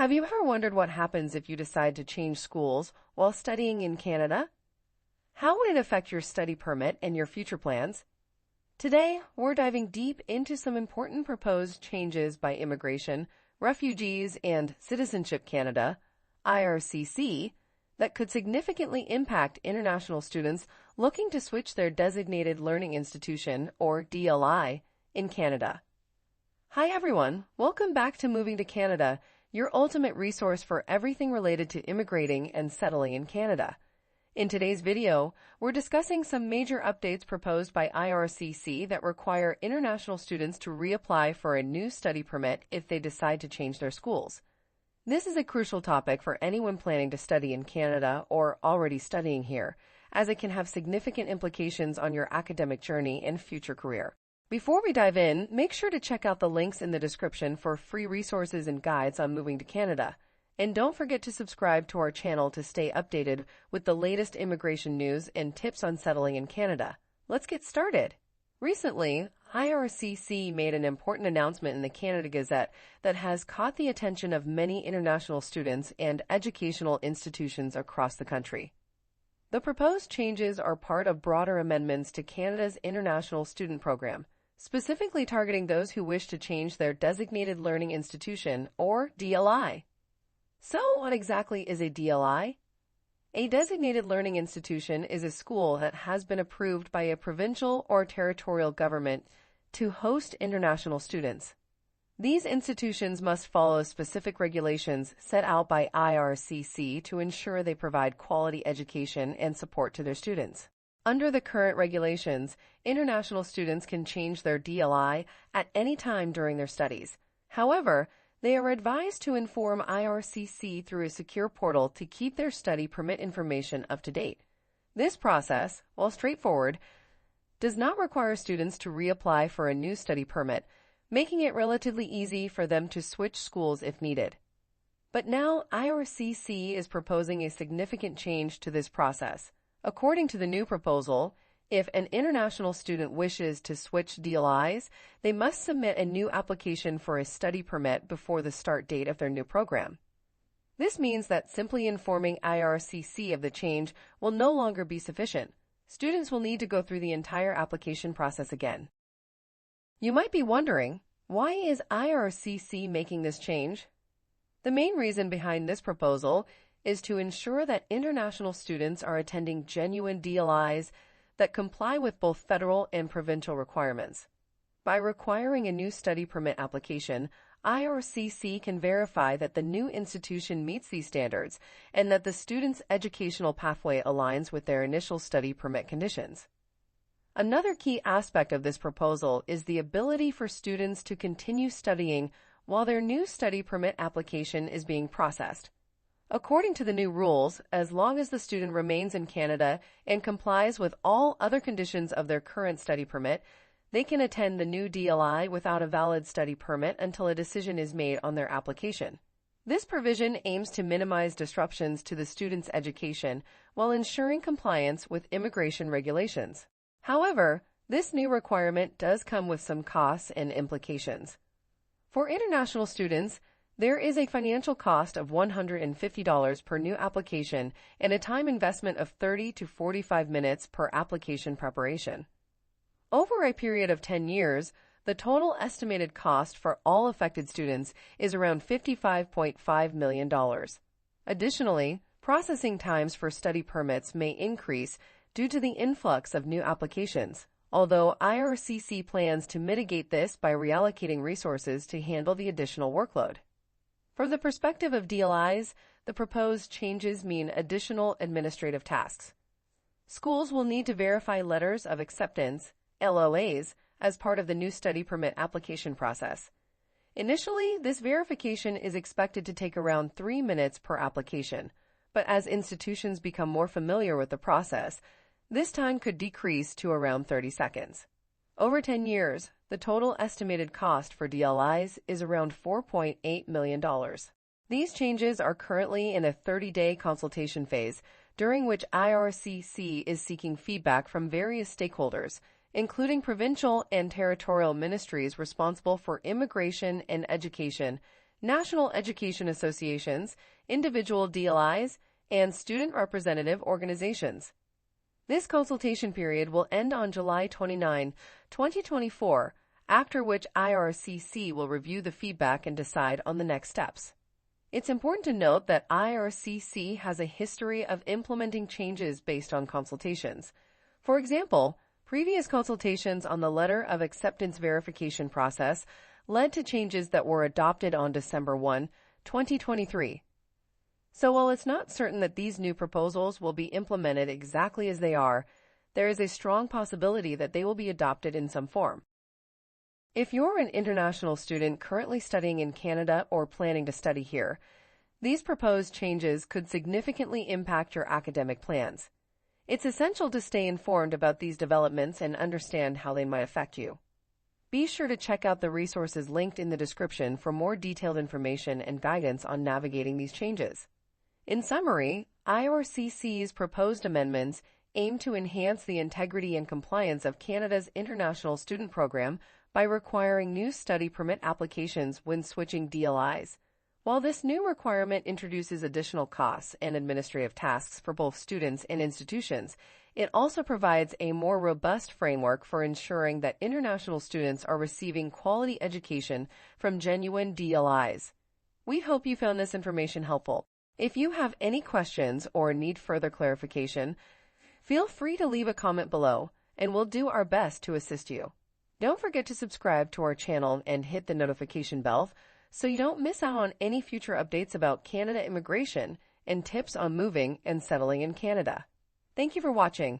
Have you ever wondered what happens if you decide to change schools while studying in Canada? How would it affect your study permit and your future plans? Today, we're diving deep into some important proposed changes by Immigration, Refugees, and Citizenship Canada, IRCC, that could significantly impact international students looking to switch their designated learning institution, or DLI, in Canada. Hi everyone, welcome back to Moving to Canada, your ultimate resource for everything related to immigrating and settling in Canada. In today's video, we're discussing some major updates proposed by IRCC that require international students to reapply for a new study permit if they decide to change their schools. This is a crucial topic for anyone planning to study in Canada or already studying here, as it can have significant implications on your academic journey and future career. Before we dive in, make sure to check out the links in the description for free resources and guides on moving to Canada. And don't forget to subscribe to our channel to stay updated with the latest immigration news and tips on settling in Canada. Let's get started. Recently, IRCC made an important announcement in the Canada Gazette that has caught the attention of many international students and educational institutions across the country. The proposed changes are part of broader amendments to Canada's International Student Program, specifically targeting those who wish to change their designated learning institution, or DLI. So, what exactly is a DLI? A designated learning institution is a school that has been approved by a provincial or territorial government to host international students. These institutions must follow specific regulations set out by IRCC to ensure they provide quality education and support to their students. Under the current regulations, international students can change their DLI at any time during their studies. However, they are advised to inform IRCC through a secure portal to keep their study permit information up to date. This process, while straightforward, does not require students to reapply for a new study permit, making it relatively easy for them to switch schools if needed. But now, IRCC is proposing a significant change to this process. According to the new proposal, if an international student wishes to switch DLIs, they must submit a new application for a study permit before the start date of their new program. This means that simply informing IRCC of the change will no longer be sufficient. Students will need to go through the entire application process again. You might be wondering, why is IRCC making this change? The main reason behind this proposal is to ensure that international students are attending genuine DLIs that comply with both federal and provincial requirements. By requiring a new study permit application, IRCC can verify that the new institution meets these standards and that the student's educational pathway aligns with their initial study permit conditions. Another key aspect of this proposal is the ability for students to continue studying while their new study permit application is being processed. According to the new rules, as long as the student remains in Canada and complies with all other conditions of their current study permit, they can attend the new DLI without a valid study permit until a decision is made on their application. This provision aims to minimize disruptions to the student's education while ensuring compliance with immigration regulations. However, this new requirement does come with some costs and implications. For international students, there is a financial cost of $150 per new application and a time investment of 30 to 45 minutes per application preparation. Over a period of 10 years, the total estimated cost for all affected students is around $55.5 million. Additionally, processing times for study permits may increase due to the influx of new applications, although IRCC plans to mitigate this by reallocating resources to handle the additional workload. From the perspective of DLIs, the proposed changes mean additional administrative tasks. Schools will need to verify letters of acceptance, LOAs, as part of the new study permit application process. Initially, this verification is expected to take around 3 minutes per application, but as institutions become more familiar with the process, this time could decrease to around 30 seconds. Over 10 years, the total estimated cost for DLIs is around $4.8 million. These changes are currently in a 30-day consultation phase, during which IRCC is seeking feedback from various stakeholders, including provincial and territorial ministries responsible for immigration and education, national education associations, individual DLIs, and student representative organizations. This consultation period will end on July 29, 2024, after which IRCC will review the feedback and decide on the next steps. It's important to note that IRCC has a history of implementing changes based on consultations. For example, previous consultations on the Letter of Acceptance verification process led to changes that were adopted on December 1, 2023. So while it's not certain that these new proposals will be implemented exactly as they are, there is a strong possibility that they will be adopted in some form. If you're an international student currently studying in Canada or planning to study here, these proposed changes could significantly impact your academic plans. It's essential to stay informed about these developments and understand how they might affect you. Be sure to check out the resources linked in the description for more detailed information and guidance on navigating these changes. In summary, IRCC's proposed amendments aim to enhance the integrity and compliance of Canada's international student program by requiring new study permit applications when switching DLIs. While this new requirement introduces additional costs and administrative tasks for both students and institutions, it also provides a more robust framework for ensuring that international students are receiving quality education from genuine DLIs. We hope you found this information helpful. If you have any questions or need further clarification, feel free to leave a comment below, and we'll do our best to assist you. Don't forget to subscribe to our channel and hit the notification bell so you don't miss out on any future updates about Canada immigration and tips on moving and settling in Canada. Thank you for watching.